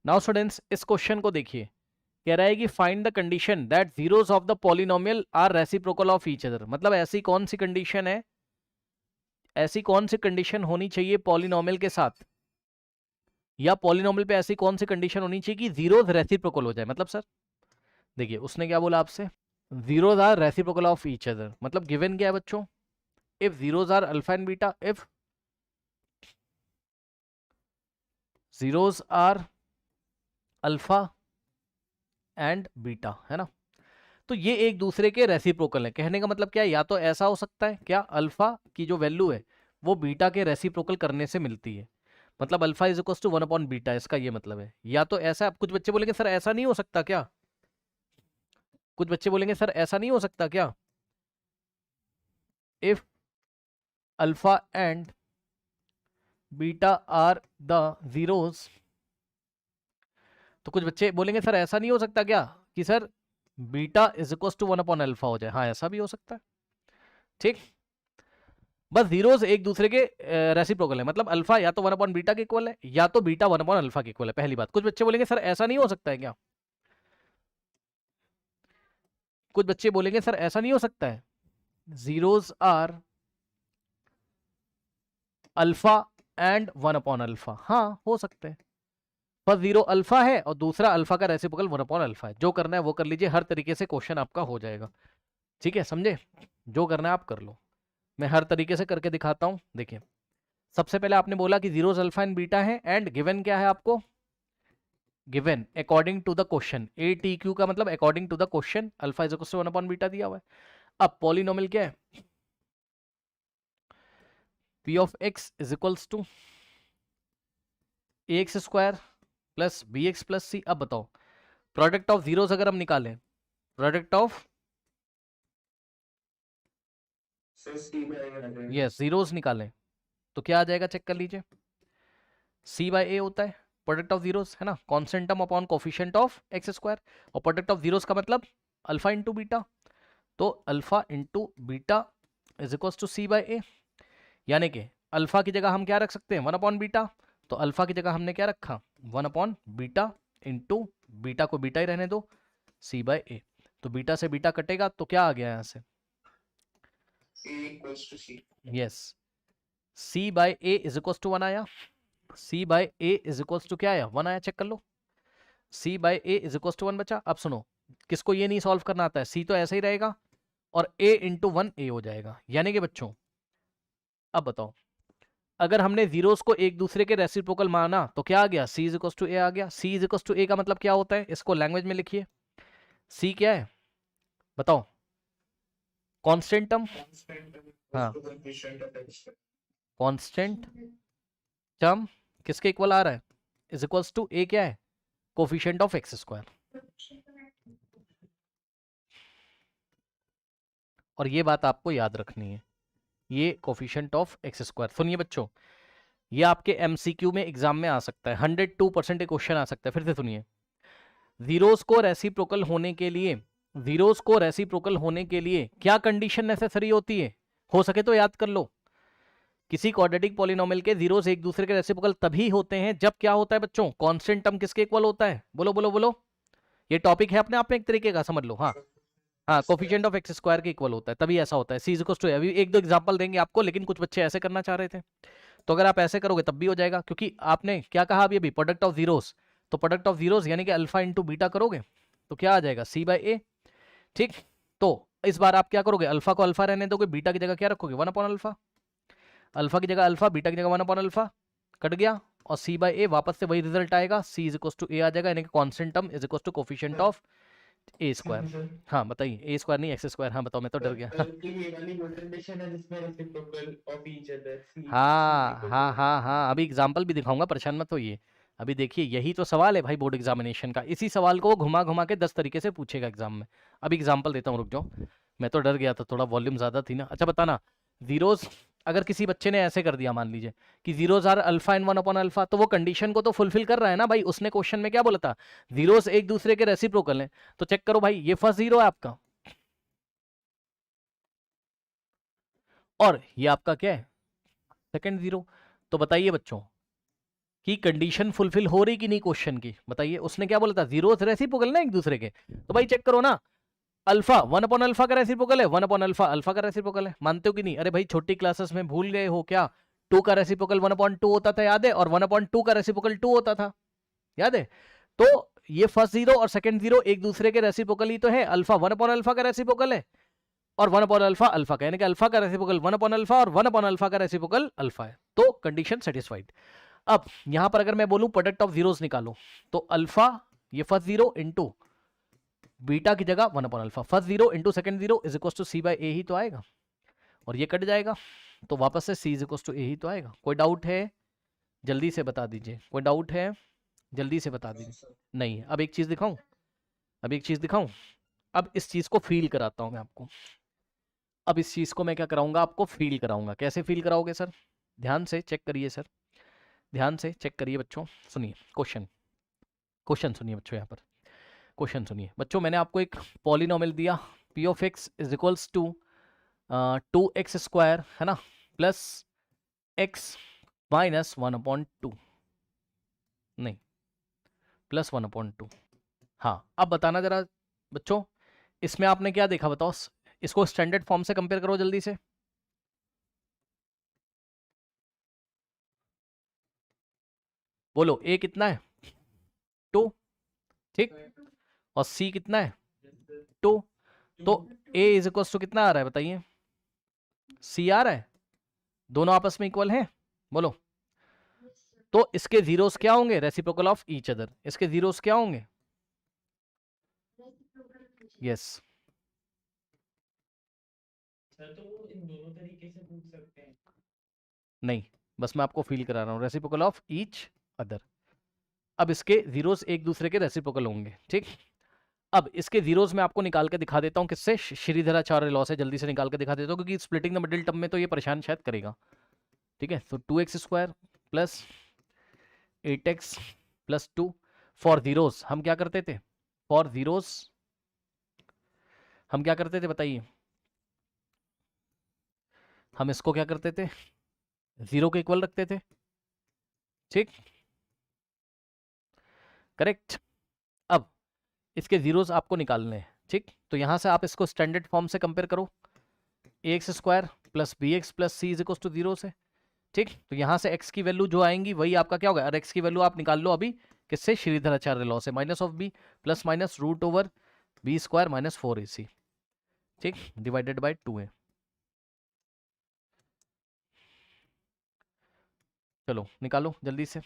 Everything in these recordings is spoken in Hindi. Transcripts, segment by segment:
नाउ स्टूडेंट्स इस क्वेश्चन को देखिए, कह रहा है कि find the condition that zeros of the polynomial are reciprocal of each other. मतलब ऐसी कौन सी कंडीशन है, ऐसी कौन सी कंडीशन होनी चाहिए पॉलिनोमियल के साथ, या पॉलिनोमियल पे ऐसी कौन सी कंडीशन होनी चाहिए कि जीरोस रेसिप्रोकल हो जाए। मतलब सर देखिए उसने क्या बोला आपसे, zeros are reciprocal of each other. मतलब गिवन क्या है बच्चों, if zeros are alpha and beta, if zeros are alpha and beta, है ना, तो ये एक दूसरे के रेसिप्रोकल है। कहने का मतलब क्या है, या तो ऐसा हो सकता है क्या, अल्फा की जो वैल्यू है वो बीटा के रेसिप्रोकल करने से मिलती है, मतलब alpha is equal to 1 upon beta, इसका ये मतलब है। या तो ऐसा, अब कुछ बच्चे बोलेंगे सर ऐसा नहीं हो सकता क्या, कुछ बच्चे बोलेंगे सर ऐसा नहीं हो सकता क्या, if alpha and beta are the zeros, तो कुछ बच्चे बोलेंगे सर ऐसा नहीं हो सकता क्या कि sir beta is equal to 1 upon alpha हो जाए। हाँ ऐसा भी हो सकता है, ठीक। बस जीरोस एक दूसरे के रेसिप्रोकल है, मतलब अल्फा या तो 1 अपॉन बीटा के इक्वल है, या तो बीटा 1 अपॉन अल्फा के इक्वल है। पहली बात, कुछ बच्चे बोलेंगे सर ऐसा नहीं हो सकता है क्या, कुछ बच्चे बोलेंगे सर ऐसा नहीं हो सकता है, zeros are alpha and 1 upon alpha. हाँ हो सकते हैं, फर्स्ट जीरो अल्फा है और दूसरा अल्फा का रेसिप्रोकल 1 अपॉन अल्फा है। जो करना है वो कर लीजिए, हर तरीके से क्वेश्चन आपका हो जाएगा, ठीक है, समझे। जो करना है आप कर लो, मैं हर तरीके से करके दिखाता हूं। देखिए सबसे पहले आपने बोला कि जीरोस अल्फा एंड बीटा है, एंड गिवन क्या है आपको, given according to the question, A T Q का मतलब according to the question alpha is equal to 1 upon beta दिया हुआ है। अब पॉलिनोमियल क्या है, p of x is equals to a x square plus b x plus c. अब बताओ प्रोडक्ट ऑफ जीरोस अगर हम निकालें, प्रोडक्ट ऑफ यस जीरोस निकालें तो क्या आ जाएगा, चेक कर लीजिए, सी बाय ए होता है प्रोडक्ट ऑफ जीरोस, है ना, constant term upon coefficient of x square, और प्रोडक्ट ऑफ जीरोस का मतलब अल्फा इंटू बीटा, तो alpha into beta is equal to c by a. यानी कि अल्फा की जगह हम क्या रख सकते हैं, 1 अपॉन बीटा, तो अल्फा की जगह हमने क्या रखा, 1 अपॉन बीटा इंटू बीटा को बीटा ही रहने दो, सी बाय ए। तो बीटा से बीटा कटेगा तो क्या आ गया यहाँ से, yes c by a is equal to 1 आया, c by a is equal to क्या आया, 1 आया, चेक कर लो, c by a is equal to 1 बचा। अब सुनो, किसको ये नहीं सॉल्व करना आता है, सी तो ऐसे ही रहेगा और ए इंटू 1 ए हो जाएगा। यानी कि बच्चों अब बताओ, अगर हमने जीरोस को एक दूसरे के रेसिप्रोकल माना तो क्या आ गया, सी इज इक्वल टू ए आ गया। सी इज इक्वल टू ए का मतलब क्या होता है, इसको लैंग्वेज में लिखिए, सी क्या है बताओ, कांस्टेंट टर्म, हाँ कांस्टेंट टर्म किसके इक्वल आ रहा है, इज इक्वल्स टू ए क्या है, कोफिशिएंट ऑफ एक्स स्क्वायर। और ये बात आपको याद रखनी है, ये कोफिशिएंट ऑफ एक्स स्क्वायर। सुनिए बच्चों, ये आपके एमसीक्यू में एग्जाम में आ सकता है, 102% क्वेश्चन आ सकता है। फिर से सुनिए, जीरोस को रेसिप्रोकल होने के लिए, जीरोस को रेसिप्रोकल होने के लिए क्या कंडीशन नेसेसरी होती है, हो सके तो याद कर लो। किसी क्वाड्रेटिक पॉलिनोमियल के जीरोस एक दूसरे के रेसिप्रोकल तभी होते हैं जब क्या होता है बच्चों, कांस्टेंट टर्म किसके इक्वल होता है, बोलो बोलो बोलो, ये टॉपिक है अपने आप में एक तरीके का, समझ लो। हाँ हाँ, कोफिशिएंट ऑफ एक्स स्क्वायर के इक्वल होता है, तभी ऐसा होता है। सी इज इक्वल टू, अभी एक दो एग्जांपल देंगे आपको, लेकिन कुछ बच्चे ऐसे करना चाह रहे थे, तो अगर आप ऐसे करोगे तब भी हो जाएगा, क्योंकि आपने क्या कहा अभी प्रोडक्ट ऑफ जीरोस, तो प्रोडक्ट ऑफ जीरोस यानी कि अल्फा इंटू बीटा करोगे तो क्या आ जाएगा, सी बाय ए, ठीक। तो इस बार आप क्या करोगे, अल्फा को अल्फा रहने दोगे, बीटा की जगह क्या रखोगे, 1 अपॉन अल्फा, अल्फा की जगह अल्फा, बीटा की जगह 1 अपॉन अल्फा, कट गया, और सी बाय ए वापस से वही रिजल्ट आएगा, c is equal to a आ जाएगा, यानी कि constant term is equal to coefficient of a square. हाँ बताइए, ए स्क्वायर नहीं एक्स स्क्वायर, हाँ बताओ, मैं तो डर गया। हाँ हाँ हाँ हाँ, अभी एग्जाम्पल भी दिखाऊंगा, परेशान मत होइए। अभी देखिए यही तो सवाल है भाई बोर्ड एग्जामिनेशन का, इसी सवाल को वो घुमा घुमा के 10 तरीके से पूछेगा एग्जाम में। अभी एग्जाम्पल देता हूँ, रुक जाओ, मैं तो डर गया था, थोड़ा वॉल्यूम ज्यादा थी ना। अच्छा बताना, जीरोस अगर किसी बच्चे ने ऐसे कर दिया, मान लीजिए कि zeros are alpha and 1 upon alpha, तो वो कंडीशन को तो फुलफिल कर रहा है ना भाई, उसने क्वेश्चन में क्या बोला था, जीरोस एक दूसरे के रेसिप्रोकल हैं, तो चेक करो भाई, ये फर्स्ट जीरो है आपका, और ये आपका क्या है, सेकंड जीरो। तो बताइए बच्चों, कि कंडीशन फुलफिल हो रही कि नहीं क्वेश्चन की, बताइए। उसने क्या बोला था, जीरोस रेसिप्रोकल ना एक दूसरे के, तो भाई चेक करो ना, अल्फा 1 अपॉन अल्फा का रेसिप्रोकल है, 1 अपॉन अल्फा अल्फा का रेसिप्रोकल है, मानते हो कि नहीं? अरे भाई छोटी क्लासेस में भूल गए हो क्या, 2 का रेसिप्रोकल 1 अपॉन 2 होता था, याद है? और 1 अपॉन 2 का रेसिप्रोकल 2 होता था, याद है? तो ये फर्स्ट जीरो और सेकंड जीरो एक दूसरे के रेसिप्रोकल ही तो है, अल्फा 1 अपॉन अल्फा का रेसिप्रोकल है और 1 अपॉन अल्फा अल्फा का, यानी कि अल्फा का रेसिप्रोकल 1 अपॉन अल्फा और 1 अपॉन अल्फा का रेसिप्रोकल अल्फा है, तो कंडीशन सेटिस्फाइड। अब यहां पर अगर मैं बोलूं प्रोडक्ट ऑफ जीरोस निकालो, तो अल्फा ये फर्स्ट जीरो इंटू बीटा की जगह 1 upon alpha, first zero into second zero is equal to c by a ही तो आएगा, और ये कट जाएगा तो वापस से c is equal to a ही तो आएगा। कोई डाउट है जल्दी से बता दीजिए, कोई डाउट है जल्दी से बता दीजिए। नहीं, अब एक चीज दिखाऊं, अब एक चीज दिखाऊं, अब इस चीज को फील कराता हूं मैं आपको, अब इस चीज को मैं क्या कराऊंगा, आपको फील कराऊंगा। कैसे फील कराओगे सर? ध्यान से चेक करिए सर, ध्यान से चेक करिए बच्चों, सुनिए क्वेश्चन, क्वेश्चन सुनिए बच्चों, यहाँ पर क्वेश्चन सुनिए बच्चों। मैंने आपको एक पॉलिनोमियल दिया, p of x is equals to 2x square, है ना, प्लस x माइनस 1 अपॉन 2, नहीं प्लस 1 अपॉन 2। हाँ, अब बताना जरा बच्चों, इसमें आपने क्या देखा बताओ, इसको स्टैंडर्ड फॉर्म से कंपेयर करो जल्दी से। बोलो ए कितना है, 2, ठीक, और सी कितना है, 2, तो ए इज इक्वल टू कितना आ रहा है बताइए, सी आ रहा है, दोनों आपस में इक्वल हैं, बोलो। तो इसके जीरोस क्या होंगे, रेसिप्रोकल ऑफ ईच अदर, इसके जीरोस क्या होंगे, यस। नहीं, बस मैं आपको फील करा रहा हूँ, रेसिप्रोकल ऑफ ईच अदर। अब इसके जीरोस एक दूसरे के रेसिप्रोकल होंगे, ठीक। अब इसके जीरोस मैं आपको निकाल के दिखा देता हूँ, किससे, श्रीधराचार्य लॉ से जल्दी से निकाल के दिखा देता हूँ, क्योंकि स्प्लिटिंग द मिडिल टर्म में तो ये परेशान शायद करेगा, ठीक है। तो 2x square plus 8x plus 2, for zeros हम क्या करते थे, फॉर जीरोस हम क्या करते थे बताइए, हम इसको क्या करते थे, जीरो के इक्वल रखते थे, ठीक, करेक्ट। अब इसके जीरोस आपको निकालने हैं, ठीक, तो यहां से आप इसको स्टैंडर्ड फॉर्म से कंपेयर करो, x square plus b x plus c is equal to zero से, ठीक। तो यहां से x की वैल्यू जो आएंगी वही आपका क्या होगा, और x की वैल्यू आप निकाल लो अभी किससे, श्रीधराचार्य लॉ से, minus of b plus minus root over b square minus 4ac, ठीक, डिवाइडेड बाय 2a। चलो निकालो जल्दी से,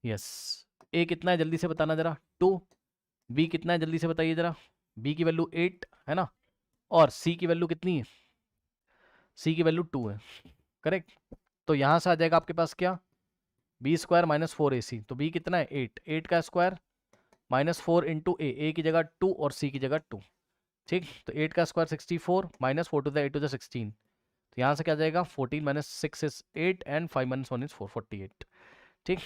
यस। a कितना है जल्दी से बताना जरा, 2, b कितना है जल्दी से बताइए जरा, b की वैल्यू 8 है ना, और c की वैल्यू कितनी है, c की वैल्यू 2 है, करेक्ट। तो यहां से आ जाएगा आपके पास क्या, बी स्क्वायर माइनस 4ac, तो b कितना है 8, 8 का स्क्वायर माइनस 4 इंटू ए की जगह 2 और सी की जगह 2, ठीक। तो 8 का square 64 minus 4 to the 8 to the 16, तो यहाँ से क्या जाएगा 14 minus 6 is 8 and 5 minus 1 is 4, 48, ठीक।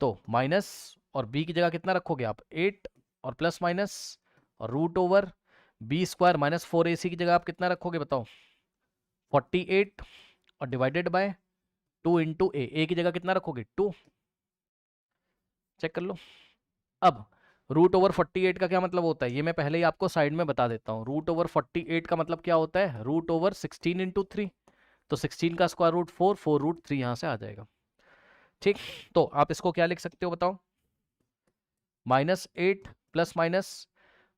तो माइनस और b की जगह कितना रखोगे आप 8 और प्लस माइनस और root over b square minus 4ac की जगह आप कितना रखोगे बताओ 48 और डिवाइडेड बाय 2 इंटू ए की जगह कितना रखोगे 2, चेक कर लो। अब रूट ओवर 48 का क्या मतलब होता है, ये मैं पहले ही आपको साइड में बता देता हूँ। रूट ओवर 48 का मतलब क्या होता है, रूट ओवर 16 इंटू 3, तो 16 का स्क्वायर रूट 4, 4 रूट 3 यहाँ से आ जाएगा, ठीक। तो आप इसको क्या लिख सकते हो बताओ, minus 8 plus minus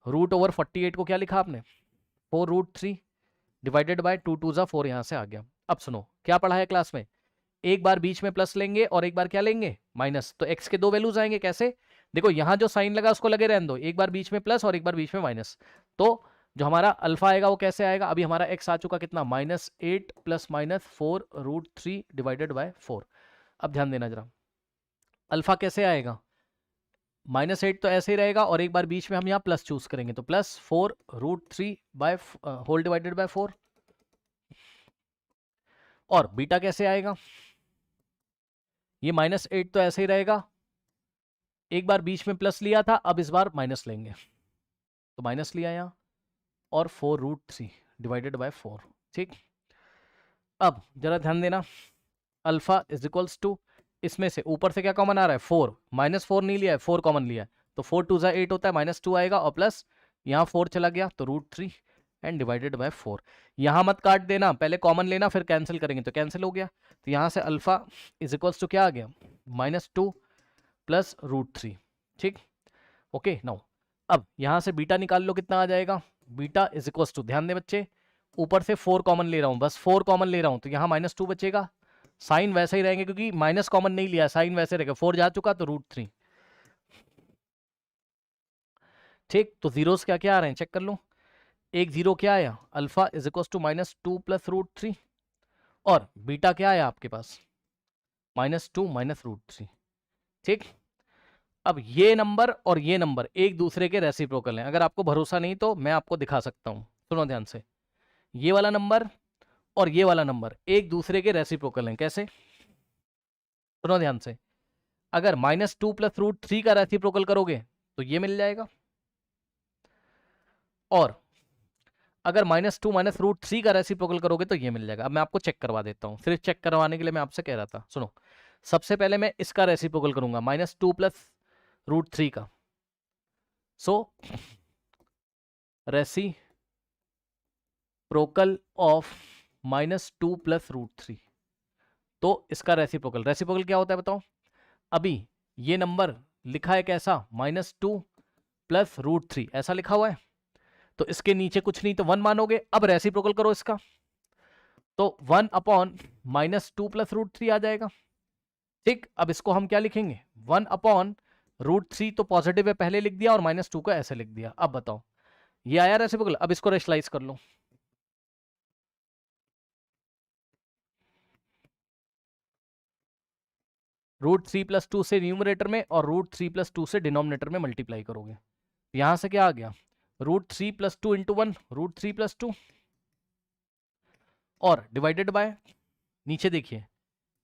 root over 48 को क्या लिखा आपने 4 रूट 3 डिवाइडेड बाय 2 2 जा 4, यहाँ से आ गया। अब सुनो क्या पढ़ा है क्लास में, एक बार बीच में प्लस लेंगे और एक बार क्या लेंगे माइनस, तो x के दो वैल्यूज आएंगे, कैसे, देखो यहां जो साइन लगा उसको लगे रहने दो, एक बार बीच में प्लस और एक बार बीच में माइनस, तो जो हमारा अल्फा आएगा वो कैसे आएगा, अभी हमारा x आ चुका कितना minus 8 plus minus 4 root 3 divided by 4। अब ध्यान देना जरा, अल्फा कैसे आएगा, माइनस 8 तो ऐसे ही रहेगा और एक बार बीच में हम यहाँ प्लस चूज करेंगे, तो plus 4 root 3 by whole divided by 4। और बीटा कैसे आएगा, ये माइनस 8 तो ऐसे ही रहेगा, एक बार बीच में प्लस लिया था अब इस बार माइनस लेंगे, तो माइनस लिया यहाँ और 4 रूट 3 डिवाइडेड बाय 4, ठीक। अब जरा ध्यान देना, अल्फा इज इक्वल्स टू, इसमें से ऊपर से क्या कॉमन आ रहा है 4, -4 नहीं लिया है, 4 कॉमन लिया है, तो 4 2 ज़ा 8 होता है, -2 आएगा और प्लस यहाँ 4 चला गया तो √3 एंड डिवाइडेड बाय 4। यहाँ मत काट देना, पहले कॉमन लेना फिर कैंसिल करेंगे तो कैंसिल हो गया। तो यहाँ से अल्फा इज इक्वल्स टू क्या आ गया -2 प्लस √3। ठीक, ओके। नाउ अब यहाँ से बीटा निकाल लो, कितना आ जाएगा, बीटा इज इक्वल्स टू, ध्यान दे बच्चे, ऊपर से 4 कॉमन ले रहा हूँ, बस 4 कॉमन ले रहा हूँ, तो यहाँ -2 बचेगा, साइन वैसे ही रहेंगे क्योंकि माइनस कॉमन नहीं लिया, साइन वैसे रहेगा, 4 जा चुका तो √3। ठीक, तो जीरोस क्या क्या आ रहे हैं चेक कर लो, एक जीरो क्या आया, alpha is equal to -2 plus √3, और बीटा क्या आया आपके पास -2 माइनस √3। ठीक, अब ये नंबर और ये नंबर एक दूसरे के रेसिप्रोकल हैं, अगर आपको भरोसा नहीं तो मैं आपको दिखा सकता हूं, सुनो ध्यान से, ये वाला नंबर और ये वाला नंबर एक दूसरे के रेसिप्रोकल हैं, कैसे, सुनो ध्यान से, अगर -2 प्लस √3 का रेसिप्रोकल करोगे तो ये मिल जाएगा, और अगर -2 माइनस √3 का रेसिप्रोकल करोगे तो ये मिल जाएगा। अब मैं आपको चेक करवा देता हूँ, सिर्फ चेक करवाने के लिए मैं आपसे कह रहा था। सुनो, सबसे पहले मैं इसका रेसिप्रोकल करूंगा -2 प्लस √3 का, सो रेसिप्रोकल ऑफ -2 प्लस √3, तो इसका रेसिप्रोकल, रेसिप्रोकल क्या होता है बताओ, अभी ये नंबर लिखा है कैसा, -2 प्लस √3 ऐसा लिखा हुआ है, तो इसके नीचे कुछ नहीं तो 1 मानोगे। अब रेसिप्रोकल करो इसका, तो 1 अपॉन -2 प्लस √3 आ जाएगा। ठीक, अब इसको हम क्या लिखेंगे, 1 अपॉन √3 तो पॉजिटिव है पहले लिख दिया और -2 को ऐसे लिख दिया। अब बताओ ये आया रेसिप्रोकल, अब इसको रेशनलाइज कर लो, √3 प्लस 2 से न्यूमरेटर में और √3 प्लस 2 से डिनोमिनेटर में मल्टीप्लाई करोगे, यहां से क्या आ गया, √3 प्लस 2 इंटू 1 √3 प्लस 2, और डिवाइडेड बाय, नीचे देखिए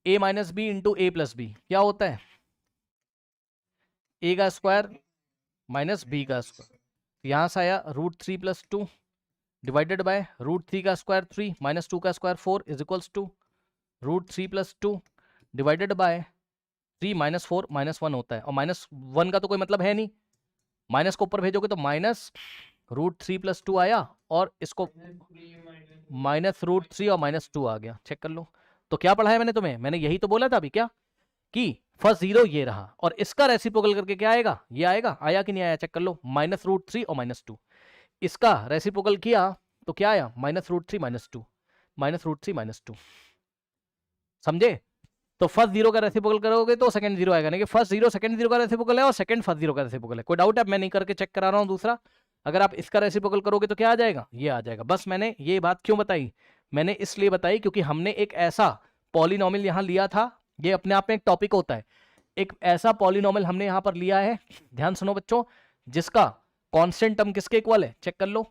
a minus b into a plus b क्या होता है, a का स्क्वायर माइनस बी का स्क्वायर, यहां से आया √3 प्लस 2 डिवाइडेड बाय √3 का स्क्वायर 3 -2 का square 4 is equals to √3 plus 2 divided by 3 -4 -1 होता है, और -1 का तो कोई मतलब है नहीं, माइनस को ऊपर भेजोगे तो -√3 प्लस 2 आया, और इसको -√3 और -2 आ गया। चेक कर लो, तो क्या पढ़ा है मैंने तुम्हें, मैंने यही तो बोला था अभी, क्या कि फर्स्ट जीरो ये रहा, और इसका रेसिप्रोकल करके क्या आएगा, ये आएगा, आया कि नहीं आया चेक कर लो, -√3 और -2, इसका रेसिप्रोकल किया तो क्या आया, -√3 -2 -√3 -2, समझे। तो फर्स्ट जीरो का रेसिप्रोकल करोगे तो सेकंड जीरो आएगा, नहीं कि फर्स्ट जीरो सेकंड जीरो का रेसिप्रोकल है और सेकंड फर्स्ट जीरो का रेसिप्रोकल है। कोई डाउट है, मैं नहीं करके चेक करा रहा हूं दूसरा, अगर आप इसका रेसिप्रोकल करोगे तो क्या आ जाएगा, ये आ जाएगा। बस मैंने ये बात क्यों बताई, मैंने इसलिए बताई क्योंकि हमने एक ऐसा पॉलिनोमियल यहां लिया था, ये अपने आप में एक टॉपिक होता है, एक ऐसा पॉलिनोमियल हमने यहां पर लिया है, ध्यान सुनो बच्चों, जिसका कांस्टेंट टर्म किसके इक्वल है, चेक कर लो,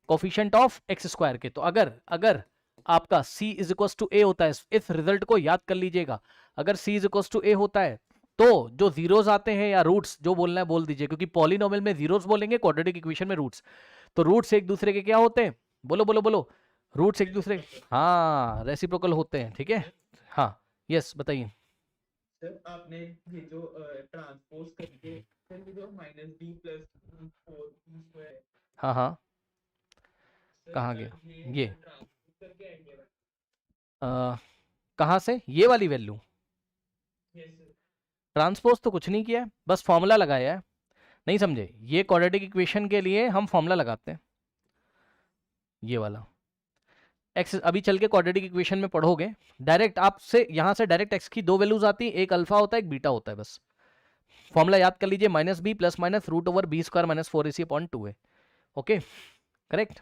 कोफिशिएंट ऑफ x² के। तो अगर आपका c is equal to a होता है, इस रिजल्ट को याद कर लीजिएगा, अगर c is equal to a होता है तो जो जीरोस आते हैं या रूट्स जो बोलना है बोल दीजिए, क्योंकि पॉलिनोमियल में जीरोस बोलेंगे, क्वाड्रेटिक इक्वेशन में रूट्स, तो रूट्स एक दूसरे के क्या होते हैं, बोलो बोलो बोलो, रूट्स एक दूसरे, हाँ रेसिप्रोकल होते हैं। ठीक है, हाँ यस बताइए सर, आपने ये जो ट्रांसपोज करके फिर ये जो -b प्लस 4 है, हाँ हाँ सर कहाँ गया ये ट्रांसपोज करके आएंगे। कहाँ से ये वाली वैल्यू, यस सर, ट्रांसपोज तो कुछ नहीं किया है, बस फॉर्मूला लगाया है, नहीं समझे, ये क्वाड्रेटिक इक्वेशन के लिए हम फॉर्मूला लगाते हैं, ये वाला एक्स, अभी चल के क्वाड्रेटिक इक्वेशन में पढ़ोगे, डायरेक्ट आपसे यहाँ से डायरेक्ट एक्स की दो वैल्यूज आती है, एक अल्फा होता है एक बीटा होता है, बस फॉर्मूला याद कर लीजिए, -b plus minus √/b² -4ac/2 है, ओके करेक्ट।